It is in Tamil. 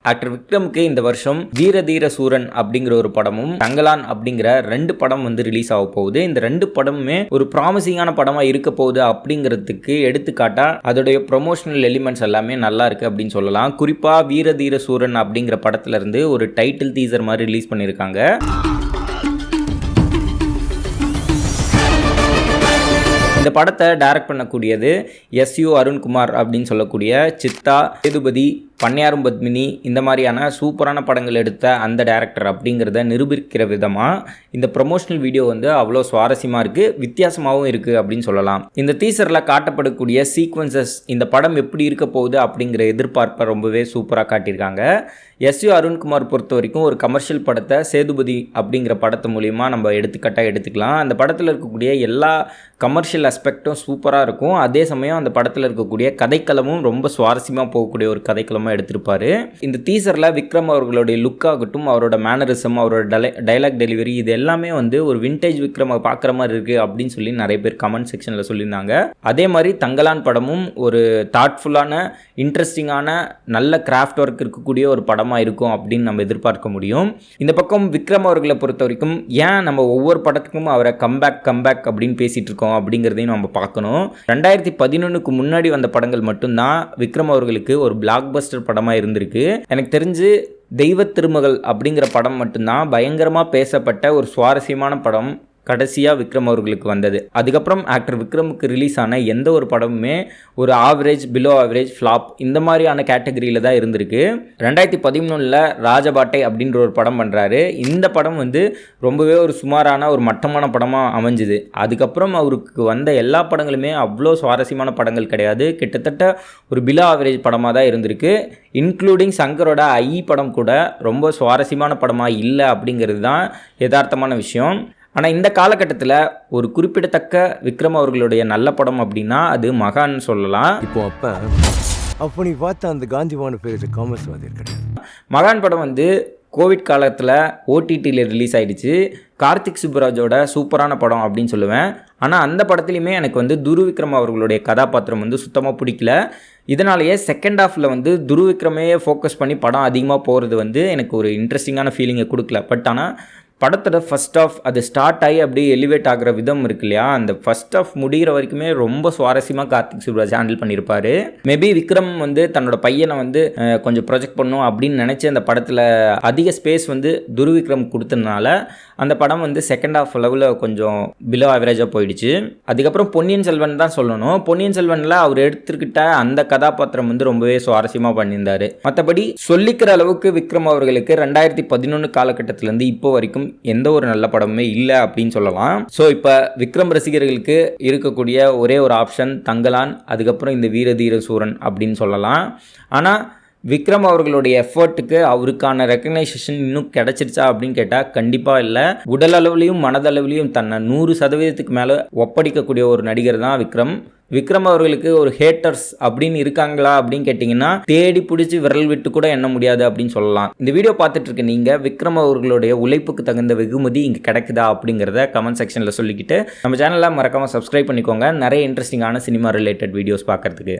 ஆக்டர் விக்ரமுக்கு இந்த வருஷம் வீர தீர சூரன் அப்படிங்கிற ஒரு படமும் தங்கலான் அப்படிங்கிற 2 படம் வந்து ரிலீஸ் ஆக போகுது. இந்த 2 படமுமே ஒரு ப்ராமிசிங்கான படமா இருக்க போகுது அப்படிங்கிறதுக்கு எடுத்துக்காட்டா அதோடைய ப்ரொமோஷனல் எலிமெண்ட்ஸ் எல்லாமே நல்லா இருக்கு அப்படின்னு சொல்லலாம். குறிப்பா வீர தீர சூரன் அப்படிங்கிற படத்துல இருந்து ஒரு டைட்டில் டீசர் மாதிரி ரிலீஸ் பண்ணியிருக்காங்க. இந்த படத்தை டைரக்ட் பண்ணக்கூடியது எஸ்.யு. அருண்குமார் அப்படின்னு சொல்லக்கூடிய சித்தா, சேதுபதி, பன்னியாரும் பத்மினி இந்த மாதிரியான சூப்பரான படங்கள் எடுத்த அந்த டேரக்டர் அப்படிங்கிறத நிரூபிக்கிற விதமாக இந்த ப்ரொமோஷனல் வீடியோ வந்து அவ்வளோ சுவாரஸ்யமாக இருக்குது, வித்தியாசமாகவும் இருக்குது அப்படின்னு சொல்லலாம். இந்த டீசரில் காட்டப்படக்கூடிய சீக்வன்சஸ் இந்த படம் எப்படி இருக்க போகுது அப்படிங்கிற எதிர்பார்ப்பை ரொம்பவே சூப்பராக காட்டியிருக்காங்க. எஸ்.யு. அருண்குமார் பொறுத்த வரைக்கும் ஒரு கமர்ஷியல் படத்தை சேதுபதி அப்படிங்கிற படத்து மூலிமா நம்ம எடுத்துக்கலாம். அந்த படத்தில் இருக்கக்கூடிய எல்லா கமர்ஷியல் அஸ்பெக்டும் சூப்பராக இருக்கும். அதே சமயம் அந்த படத்தில் இருக்கக்கூடிய கதைக்களமும் ரொம்ப சுவாரஸ்யமாக போகக்கூடிய ஒரு கதைக்களமாக எடுத்திருப்பாரு. இந்த டீசரில் விக்ரம் அவர்களுடைய லுக் ஆகட்டும், அவரோட மேனரிசம், அவரோட டைலாக் டெலிவரி இது எல்லாமே வந்து ஒரு விண்டேஜ் விக்ரம் பார்க்குற மாதிரி இருக்குது அப்படின்னு சொல்லி நிறைய பேர் கமெண்ட் செக்ஷனில் சொல்லியிருந்தாங்க. அதே மாதிரி தங்கலான் படமும் ஒரு தாட்ஃபுல்லான, இன்ட்ரெஸ்டிங்கான, நல்ல கிராஃப்ட் ஒர்க் இருக்கக்கூடிய ஒரு படமாக இருக்கும் அப்படின்னு நம்ம எதிர்பார்க்க முடியும். இந்த பக்கம் விக்ரம் அவர்களை பொறுத்த வரைக்கும் ஏன் நம்ம ஒவ்வொரு படத்துக்கும் அவரை கம்பேக் அப்படின்னு பேசிட்டு இருக்கோம் அப்படிங்கிறதையும் நம்ம பார்க்கணும். 2011க்கு முன்னாடி வந்த படங்கள் மட்டும்தான் விக்ரம் அவர்களுக்கு ஒரு பிளாக் பஸ்டர் படமாக இருந்திருக்கு. எனக்கு தெரிஞ்சு தெய்வ திருமகள் அப்படிங்கிற படம் மட்டும்தான் பயங்கரமாக பேசப்பட்ட ஒரு சுவாரஸ்யமான படம் கடைசியாக விக்ரம் அவர்களுக்கு வந்தது. அதுக்கப்புறம் ஆக்டர் விக்ரமுக்கு ரிலீஸ் ஆன எந்த ஒரு படமுமே ஒரு ஆவரேஜ், பிலோ ஆவரேஜ், ஃப்ளாப் இந்த மாதிரியான கேட்டகரியில் தான் இருந்திருக்கு. 2013 ராஜபாட்டை அப்படின்ற ஒரு படம் பண்ணுறாரு. இந்த படம் வந்து ரொம்பவே ஒரு சுமாரான, ஒரு மட்டமான படமாக அமைஞ்சுது. அதுக்கப்புறம் அவருக்கு வந்த எல்லா படங்களுமே அவ்வளோ சுவாரஸ்யமான படங்கள் கிடையாது. கிட்டத்தட்ட ஒரு பிலோ ஆவரேஜ் படமாக தான் இருந்திருக்கு. இன்க்ளூடிங் சங்கரோட ஐ படம் கூட ரொம்ப சுவாரஸ்யமான படமாக இல்லை அப்படிங்கிறது தான் யதார்த்தமான விஷயம். ஆனால் இந்த காலகட்டத்தில் ஒரு குறிப்பிடத்தக்க விக்ரம் அவர்களுடைய நல்ல படம் அப்படின்னா அது மகான் சொல்லலாம். அப்போ நீ பார்த்த அந்த காந்திவான பேர் காமர்ஸ்வாதி கிடையாது. மகான் படம் வந்து கோவிட் காலத்தில் ஓடிடியில் ரிலீஸ் ஆகிடுச்சு. கார்த்திக் சுப்புராஜோட சூப்பரான படம் அப்படின்னு சொல்லுவேன். ஆனால் அந்த படத்துலையுமே எனக்கு வந்து துருவிக்ரம் அவர்களுடைய கதாபாத்திரம் வந்து சுத்தமாக பிடிக்கல. இதனாலேயே செகண்ட் ஹாஃபில் வந்து துருவிக்ரமே ஃபோக்கஸ் பண்ணி படம் அதிகமாக போகிறது வந்து எனக்கு ஒரு இன்ட்ரெஸ்டிங்கான ஃபீலிங்கை கொடுக்கல. பட் ஆனால் படத்தோட ஃபஸ்ட் ஆஃப் அது ஸ்டார்ட் ஆகி அப்படியே எலிவேட் ஆகிற விதம் இருக்கு இல்லையா, அந்த ஃபஸ்ட் ஆஃப் முடிகிற வரைக்குமே ரொம்ப சுவாரஸ்யமாக கார்த்திக் சுப்புராஜ் ஹேண்டில் பண்ணியிருப்பார். மேபி விக்ரம் வந்து தன்னோட பையனை வந்து கொஞ்சம் ப்ரொஜெக்ட் பண்ணும் அப்படின்னு நினச்சி அந்த படத்தில் அதிக ஸ்பேஸ் வந்து துருவிக்ரம் கொடுத்ததுனால அந்த படம் வந்து செகண்ட் ஹாஃப் லெவலில் கொஞ்சம் பிலோ ஆவரேஜாக போயிடுச்சு. அதுக்கப்புறம் பொன்னியின் செல்வன் தான் சொல்லணும். பொன்னியின் செல்வனில் அவர் எடுத்துக்கிட்ட அந்த கதாபாத்திரம் வந்து ரொம்பவே சுவாரஸ்யமாக பண்ணியிருந்தார். மற்றபடி சொல்லிக்கிற அளவுக்கு விக்ரம் அவர்களுக்கு 2011 காலகட்டத்திலேருந்து இப்போ வரைக்கும் எந்த ஒரு நல்ல படமுமே இல்லை அப்படின்னு சொல்லலாம். ஸோ இப்போ விக்ரம் ரசிகர்களுக்கு இருக்கக்கூடிய ஒரே ஒரு ஆப்ஷன் தங்கலான், அதுக்கப்புறம் இந்த வீர தீர சூரன் அப்படின்னு சொல்லலாம். ஆனால் விக்ரம் அவர்களுடைய எஃபர்ட்டுக்கு அவருக்கான ரெக்கக்னைசேஷன் இன்னும் கிடைச்சிருச்சா அப்படின்னு கேட்டால் கண்டிப்பாக இல்லை. உடல் அளவுலையும் மனதளவுலையும் தன்னை 100% மேலே ஒப்படைக்கக்கூடிய ஒரு நடிகர் தான் விக்ரம். விக்ரம் அவர்களுக்கு ஒரு ஹேட்டர்ஸ் அப்படின்னு இருக்காங்களா அப்படின்னு கேட்டிங்கன்னா தேடி பிடிச்சி விரல் விட்டு கூட எண்ண முடியாது அப்படின்னு சொல்லலாம். இந்த வீடியோ பார்த்துட்டு இருக்க நீங்கள் விக்ரம் அவர்களுடைய உழைப்புக்கு தகுந்த வெகுமதி இங்கே கிடைக்குதா அப்படிங்கிறத கமெண்ட் செக்ஷனில் சொல்லிக்கிட்டு நம்ம சேனலில் மறக்காமல் சப்ஸ்கிரைப் பண்ணிக்கோங்க. நிறைய இன்ட்ரெஸ்டிங்கான சினிமா ரிலேட்டட் வீடியோஸ் பார்க்குறதுக்கு.